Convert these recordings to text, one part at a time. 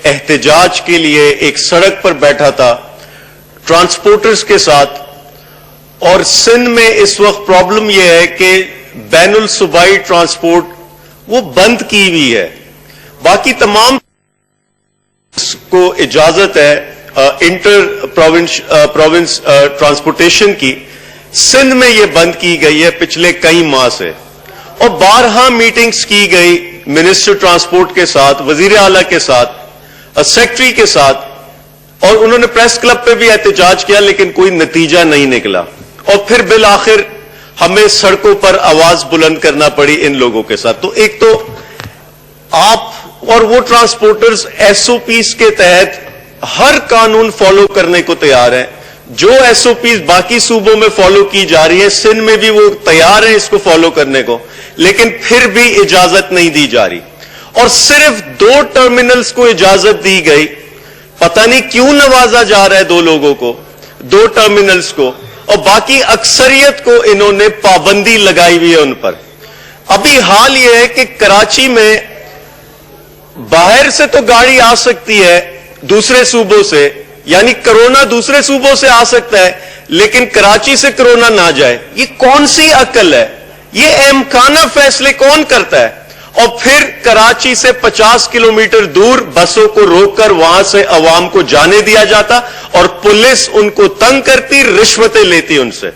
احتجاج کے لیے ایک سڑک پر بیٹھا تھا ٹرانسپورٹرز کے ساتھ. اور سندھ میں اس وقت پرابلم یہ ہے کہ بین الصوبائی ٹرانسپورٹ وہ بند کی ہوئی ہے. باقی تمام کو اجازت ہے انٹر پروونس ٹرانسپورٹیشن کی. سندھ میں یہ بند کی گئی ہے پچھلے کئی ماہ سے, اور بارہا میٹنگز کی گئی منسٹر ٹرانسپورٹ کے ساتھ, وزیر اعلیٰ کے ساتھ, سیکٹری کے ساتھ, اور انہوں نے پریس کلب پہ بھی احتجاج کیا لیکن کوئی نتیجہ نہیں نکلا. اور پھر بالآخر ہمیں سڑکوں پر آواز بلند کرنا پڑی ان لوگوں کے ساتھ. تو ایک تو آپ اور وہ ٹرانسپورٹرز ایس او پیز کے تحت ہر قانون فالو کرنے کو تیار ہیں. جو ایس او پیز باقی صوبوں میں فالو کی جا رہی ہیں سندھ میں بھی وہ تیار ہیں اس کو فالو کرنے کو, لیکن پھر بھی اجازت نہیں دی جا رہی. اور صرف 2 ٹرمینلز کو اجازت دی گئی. پتہ نہیں کیوں نوازا جا رہا ہے 2 لوگوں کو, 2 ٹرمینلز کو, اور باقی اکثریت کو انہوں نے پابندی لگائی ہوئی ہے ان پر. ابھی حال یہ ہے کہ کراچی میں باہر سے تو گاڑی آ سکتی ہے دوسرے صوبوں سے, یعنی کرونا دوسرے صوبوں سے آ سکتا ہے, لیکن کراچی سے کرونا نہ جائے. یہ کون سی عقل ہے؟ یہ احمقانہ فیصلے کون کرتا ہے؟ اور پھر کراچی سے 50 کلومیٹر دور بسوں کو روک کر وہاں سے عوام کو جانے دیا جاتا, اور پولیس ان کو تنگ کرتی, رشوتیں لیتی ان سے.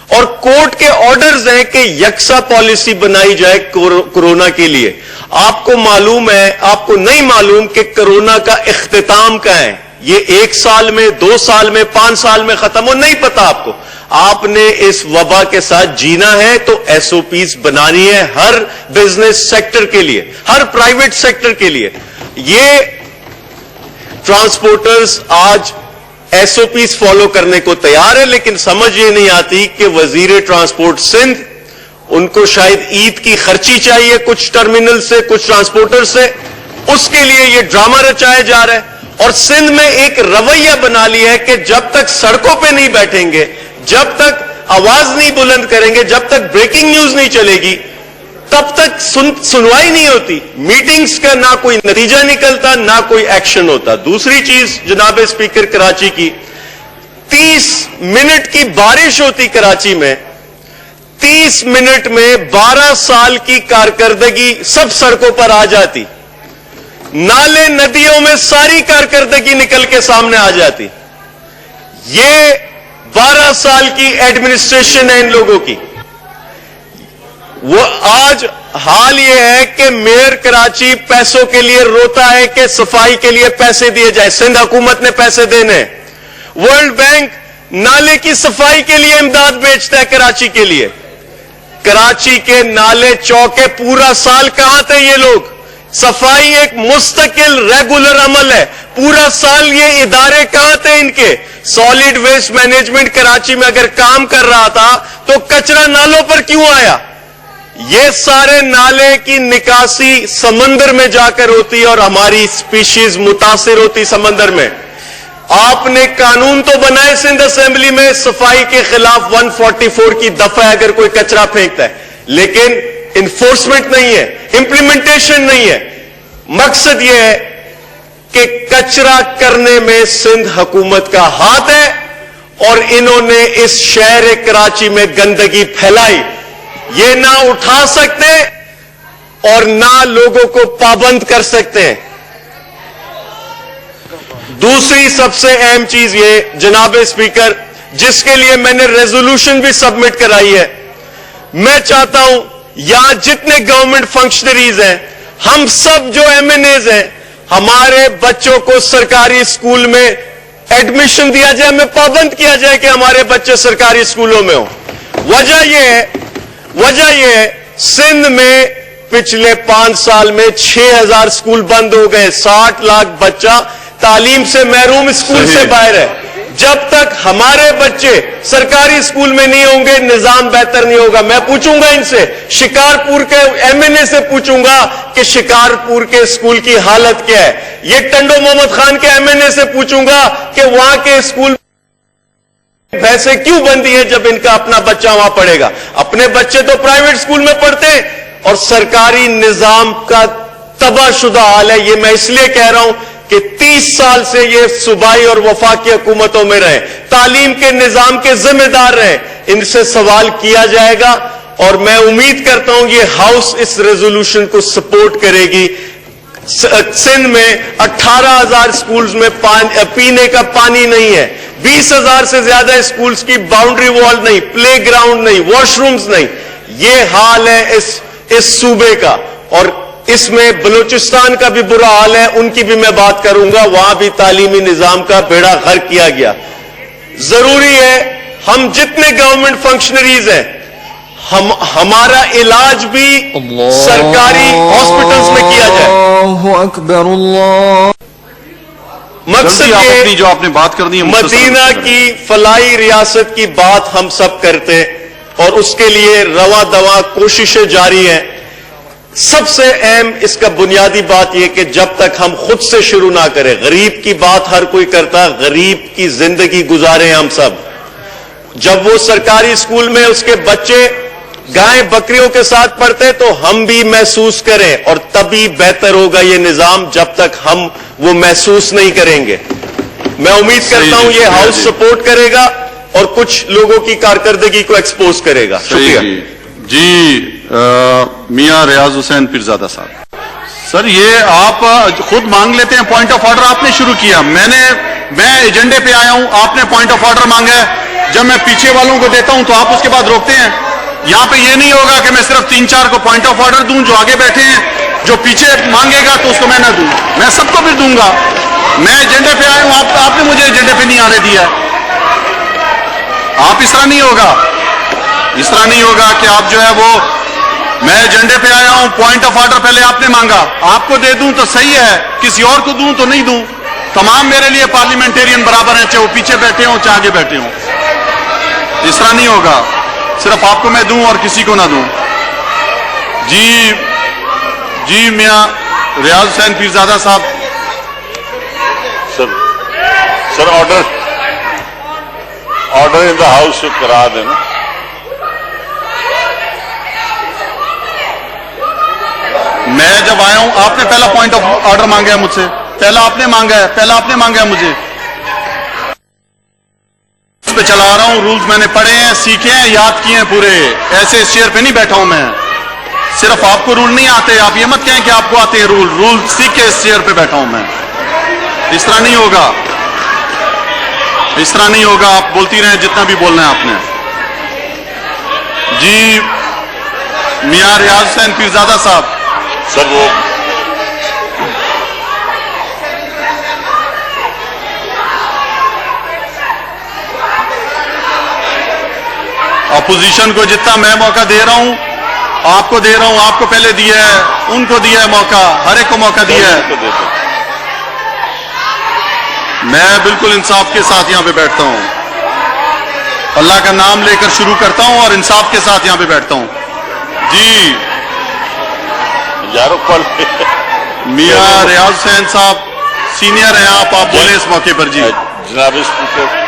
اور کورٹ کے آرڈرز ہیں کہ یکساں پالیسی بنائی جائے کورونا کے لیے. آپ کو معلوم ہے, آپ کو نہیں معلوم کہ کورونا کا اختتام کہاں ہے؟ یہ 1 سال میں, 2 سال میں, 5 سال میں ختم ہو, نہیں پتا آپ کو. آپ نے اس وبا کے ساتھ جینا ہے تو ایس او پیز بنانی ہے ہر بزنس سیکٹر کے لیے, ہر پرائیویٹ سیکٹر کے لیے. یہ ٹرانسپورٹرز آج ایس او پیز فالو کرنے کو تیار ہے, لیکن سمجھ یہ نہیں آتی کہ وزیر ٹرانسپورٹ سندھ, ان کو شاید عید کی خرچی چاہیے کچھ ٹرمینل سے, کچھ ٹرانسپورٹر سے, اس کے لیے یہ ڈرامہ رچایا جا رہا ہے. اور سندھ میں ایک رویہ بنا لیا ہے کہ جب تک سڑکوں پہ نہیں بیٹھیں گے, جب تک آواز نہیں بلند کریں گے, جب تک بریکنگ نیوز نہیں چلے گی, تب تک سنوائی نہیں ہوتی. میٹنگز کا نہ کوئی نتیجہ نکلتا, نہ کوئی ایکشن ہوتا. دوسری چیز جناب اسپیکر, کراچی کی 30 منٹ کی بارش ہوتی کراچی میں, 30 منٹ میں 12 سال کی کارکردگی سب سڑکوں پر آ جاتی. نالے ندیوں میں ساری کارکردگی نکل کے سامنے آ جاتی. یہ 12 سال کی ایڈمنسٹریشن ہے ان لوگوں کی. وہ آج حال یہ ہے کہ میئر کراچی پیسوں کے لیے روتا ہے کہ صفائی کے لیے پیسے دیے جائے. سندھ حکومت نے پیسے دینے. ورلڈ بینک نالے کی صفائی کے لیے امداد بیچتا ہے کراچی کے لیے. کراچی کے نالے چوکے پورا سال کہاں تھے یہ لوگ؟ صفائی ایک مستقل ریگولر عمل ہے. پورا سال یہ ادارے کہاں تھے ان کے؟ سالڈ ویسٹ مینجمنٹ کراچی میں اگر کام کر رہا تھا تو کچرا نالوں پر کیوں آیا؟ یہ سارے نالے کی نکاسی سمندر میں جا کر ہوتی اور ہماری سپیشیز متاثر ہوتی سمندر میں. آپ نے قانون تو بنائے سندھ اسمبلی میں صفائی کے خلاف 144 کی دفعہ اگر کوئی کچرا پھینکتا ہے, لیکن انفورسمنٹ نہیں ہے, امپلیمنٹیشن نہیں ہے. مقصد یہ ہے کہ کچرا کرنے میں سندھ حکومت کا ہاتھ ہے, اور انہوں نے اس شہر کراچی میں گندگی پھیلائی. یہ نہ اٹھا سکتے اور نہ لوگوں کو پابند کر سکتے ہیں. دوسری سب سے اہم چیز یہ جناب اسپیکر, جس کے لیے میں نے ریزولوشن بھی سبمٹ کرائی ہے, میں چاہتا ہوں یہاں جتنے گورنمنٹ فنکشنریز ہیں, ہم سب جو ایم این ایز ہیں, ہمارے بچوں کو سرکاری اسکول میں ایڈمیشن دیا جائے, ہمیں پابند کیا جائے کہ ہمارے بچے سرکاری اسکولوں میں ہوں. وجہ یہ ہے سندھ میں پچھلے 5 سال میں 6000 اسکول بند ہو گئے. 60 لاکھ بچہ تعلیم سے محروم اسکول سے باہر ہے. جب تک ہمارے بچے سرکاری اسکول میں نہیں ہوں گے نظام بہتر نہیں ہوگا. میں پوچھوں گا ان سے, شکارپور کے ایم این اے سے پوچھوں گا کہ شکارپور کے اسکول کی حالت کیا ہے. یہ ٹنڈو محمد خان کے ایم این اے سے پوچھوں گا کہ وہاں کے اسکول پیسے کیوں بندی ہے جب ان کا اپنا بچہ وہاں پڑھے گا. اپنے بچے تو پرائیویٹ اسکول میں پڑھتے ہیں, اور سرکاری نظام کا तबाह शुदा हाल है। ये मैं इसलिए कह रहा हूं कि 30 साल से ये सूबाई और वफाकी हुकूमतों में रहे, तालीम के निजाम के जिम्मेदार रहे, इनसे सवाल किया जाएगा और मैं उम्मीद करता हूं ये हाउस इस रेजोल्यूशन को सपोर्ट करेगी। सिंध में 18,000 स्कूल्स में पीने का पानी नहीं है, 20,000 से ज्यादा स्कूल्स की बाउंड्री वॉल नहीं, प्ले ग्राउंड नहीं, वॉशरूम्स नहीं। ये हाल है इस सूबे का, और इसमें बलूचिस्तान का भी बुरा हाल है, उनकी भी मैं बात करूंगा। वहां भी तालीमी निजाम का बेड़ा गर्क किया गया। जरूरी है हम जितने गवर्नमेंट फंक्शनरीज हैं, हमारा इलाज भी सरकारी हॉस्पिटल्स में किया जाए। मकसद ये जो आपने बात करनी है, मदीना की फलाई रियासत की बात हम सब करते और उसके लिए रवा दवा कोशिशें जारी हैं। सबसे अहम इसका बुनियादी बात यह कि जब तक हम खुद से शुरू ना करें, गरीब की बात हर कोई करता, गरीब की जिंदगी गुजारे हम सब। जब वो सरकारी स्कूल में उसके बच्चे गाय बकरियों के साथ पढ़ते तो हम भी महसूस करें, और तभी बेहतर होगा ये निजाम। जब तक हम वो महसूस नहीं करेंगे, मैं उम्मीद करता हूं ये हाउस सपोर्ट करेगा और कुछ लोगों की कारकर्दगी को एक्सपोज करेगा। शुक्रिया जी। मियां रियाज हुसैन पीरजादा साहब, सर ये आप खुद मांग लेते हैं पॉइंट ऑफ ऑर्डर, आपने शुरू किया। मैं एजेंडे पे आया हूं, आपने पॉइंट ऑफ ऑर्डर मांगा है। जब मैं पीछे वालों को देता हूं तो आप उसके बाद रोकते हैं। यहां पे ये नहीं होगा कि मैं सिर्फ 3-4 को पॉइंट ऑफ ऑर्डर दूं, जो आगे बैठे हैं, जो पीछे मांगेगा तो उसको मैं ना दूं, मैं सबको भी दूंगा। मैं एजेंडे पे आया हूं, आपने मुझे एजेंडे पे नहीं आने दिया। आप इस तरह नहीं होगा, इस तरह नहीं होगा कि आप जो है वो, मैं एजेंडे पे आया हूं, पॉइंट ऑफ ऑर्डर पहले आपने मांगा, आपको दे दूं तो सही है, किसी और को दूं तो नहीं दूं। तमाम मेरे लिए पार्लियामेंटेरियन बराबर हैं, चाहे वो पीछे बैठे हों चाहे आगे बैठे हों। इस तरह नहीं होगा, सिर्फ आपको मैं दूं और किसी को ना दूं। जी मियां रियाज हुसैन पीरजादा साहब। Sir order in the house करा देना। मैं जब आया हूं, आपने पहला पॉइंट ऑफ ऑर्डर मांगा है मुझसे, पहला आपने मांगा है मुझे। इस पे चला रहा हूं, रूल्स मैंने पढ़े हैं, सीखे हैं, याद किए हैं पूरे। ऐसे इस चेयर पे नहीं बैठा हूं मैं। सिर्फ आपको रूल नहीं आते, आप ये मत कहें कि आपको आते हैं रूल सीख के इस चेयर पे बैठा हूं मैं। इस तरह नहीं होगा, इस तरह नहीं होगा। आप बोलती रहें जितना भी बोलना है आपने। जी मियां रियाज हुसैन पीरजादा साहब। सर वो अपोजिशन को जितना मैं मौका दे रहा हूं, आपको दे रहा हूं, आपको पहले दिया है, उनको दिया है मौका, हर एक को मौका दिया है। मैं बिल्कुल इंसाफ के साथ यहां पे बैठता हूं, अल्लाह का नाम लेकर शुरू करता हूं और इंसाफ के साथ यहां पे बैठता हूं। जी यारों कल मियां रियाज हुसैन साहब सीनियर हैं, आप बोले इस मौके पर। जी जनाब स्पीकर,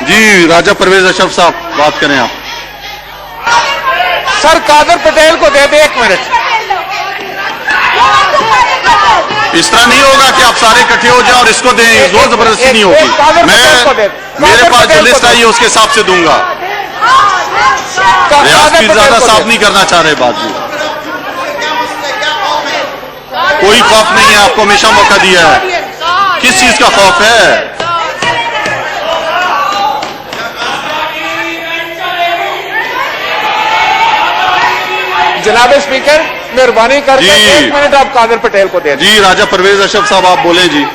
जी राजा परवेज अशरफ साहब बात करें आप। सर कादर पटेल को दे दे 1 मिनट। इस तरह नहीं होगा कि आप सारे इकट्ठे हो जाए और इसको दें, जोर जबरदस्ती नहीं होगी। मेरे पास जो लिस्ट आई है उसके हिसाब से दूंगा। रियाज पीरजादा साहब नहीं करना चाह रहे बात भी। कोई खौफ नहीं है, आपको हमेशा मौका दिया है। किस चीज का खौफ है? जनाब स्पीकर मेहरबानी करके 1 मिनट आप कादर पटेल को दे। जी राजा परवेज अशरफ साहब आप बोले। जी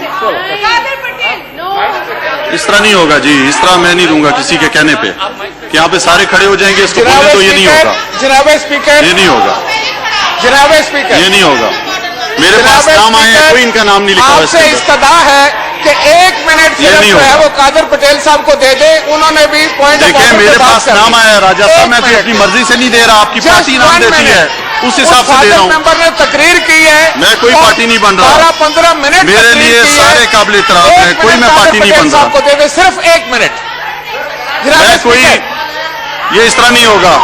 इस तरह नहीं होगा जी, इस तरह मैं नहीं दूंगा किसी के कहने पे कि यहाँ पे सारे खड़े हो जाएंगे इसको बोले तो ये नहीं होगा। जनाब स्पीकर ये नहीं होगा, जनाब स्पीकर ये नहीं होगा। मेरे पास नाम आए हैं, कोई इनका नाम नहीं लिखा। आपसे इस्तदा है कि 1 मिनट ये सिर्फ नहीं जो है होगा। वो कादर पटेल साहब को दे दे, उन्होंने भी पॉइंट ऑफ देखिए ऑर्डर मेरे पे बात पास कर नाम ली। आया राजा साहब, मैं एक तो मिनट। अपनी मर्जी से नहीं दे रहा, आपकी Just पार्टी नाम 1 देती है, minute। उस हिसाब से दे रहा हूँ। मेंबर ने तकरीर की है, मैं कोई पार्टी नहीं बन रहा। 12-15 मिनट मेरे तकरीर लिए की है। सारे काबिल एहतराम एक हैं, कोई मिनट मैं कादर पार्टी नहीं पटेल बन रहा। साहब को दे दे, सिर्फ 1 मिनट। मैं कोई, ये इस तरह नहीं होगा,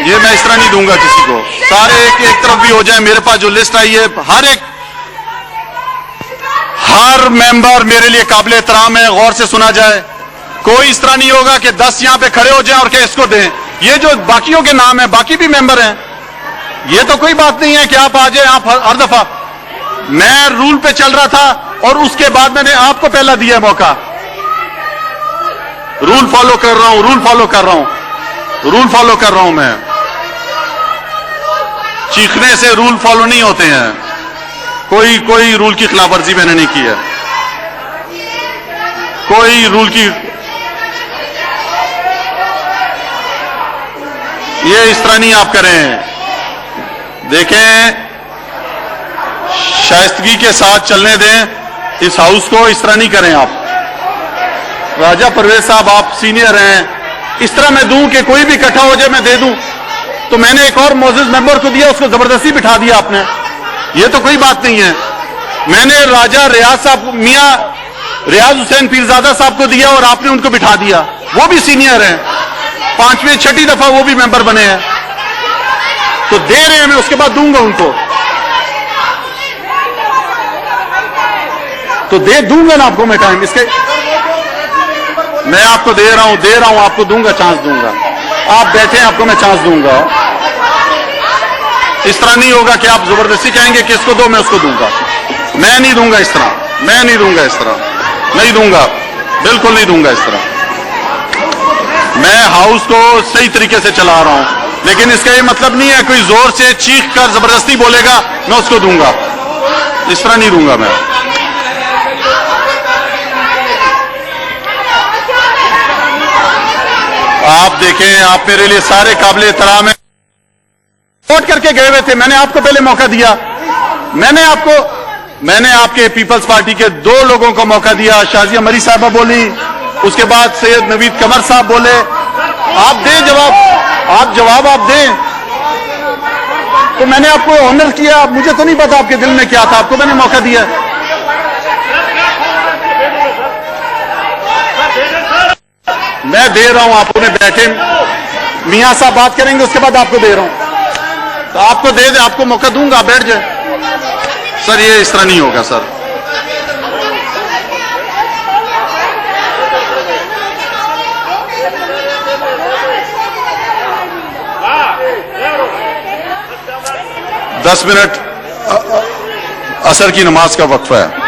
ये मैं इस तरह नहीं दूंगा किसी को। सारे एक तरफ भी हो जाए, मेरे पास जो लिस्ट आई है, हर मेंबर मेरे लिए काबिल एहतराम है, गौर से सुना जाए। कोई इस तरह नहीं होगा कि 10 यहां पे खड़े हो जाएं और कि इसको दें। ये जो बाकियों के नाम है, बाकी भी मेंबर हैं, ये तो कोई बात नहीं है कि आप आ जाए। आप हर दफा, मैं रूल पे चल रहा था और उसके बाद मैंने आपको पहला दिया मौका। रूल फॉलो कर रहा हूं, रूल फॉलो कर रहा हूं, रूल फॉलो कर रहा हूं मैं। चीखने से रूल फॉलो नहीं होते हैं। कोई रूल की खिलाफवर्जी मैंने नहीं की है, कोई रूल की, ये इस तरह नहीं आप करें। देखें, शाइस्तगी के साथ चलने दें इस हाउस को, इस तरह नहीं करें आप। राजा परवेज साहब, आप सीनियर हैं, इस तरह मैं दूं कि कोई भी इकट्ठा हो जाए मैं दे दूं, तो मैंने एक और मोअज़्ज़िज़ मेंबर को दिया, उसको जबरदस्ती बिठा दिया आपने। ये तो कोई बात नहीं है। मैंने राजा रियाज साहब, मियां रियाज हुसैन पीरजादा साहब को दिया और आपने उनको बिठा दिया। वो भी सीनियर हैं, 5वीं 6ठी दफा वो भी मेंबर बने हैं, तो दे रहे हैं, मैं उसके बाद दूंगा उनको, तो दे दूंगा ना आपको मैं टाइम। इसके मैं आपको दे रहा हूं, आपको दूंगा, चांस दूंगा। आप बैठे हैं, आपको मैं चांस दूंगा। इस तरह नहीं होगा कि आप जबरदस्ती कहेंगे कि इसको दो, मैं उसको दूंगा। मैं नहीं दूंगा इस तरह, मैं नहीं दूंगा इस तरह, नहीं दूंगा, बिल्कुल नहीं दूंगा इस तरह। मैं हाउस को सही तरीके से चला रहा हूं, लेकिन इसका ये मतलब नहीं है कोई जोर से चीख कर जबरदस्ती बोलेगा मैं उसको दूंगा, इस तरह नहीं दूंगा मैं। आप देखें, आप मेरे लिए सारे काबिल एहतराम हैं। वोट करके गए हुए थे, मैंने आपको पहले मौका दिया, मैंने आपके पीपल्स पार्टी के 2 लोगों को मौका दिया। शाजिया मरी साहबा बोली, उसके बाद सैयद नवीद कमर साहब बोले। आप दें जवाब, आप दें। तो मैंने आपको ऑनर किया, मुझे तो नहीं पता आपके दिल में क्या था, आपको मैंने मौका दिया। मैं दे रहा हूं, आपको मैं बैठे, मियां साहब बात करेंगे, उसके बाद आपको दे रहा हूं, तो आपको दे दे, आपको मौका दूंगा, आप बैठ जाए। सर ये इस तरह नहीं होगा सर। दस मिनट असर की नमाज का वक्फा है।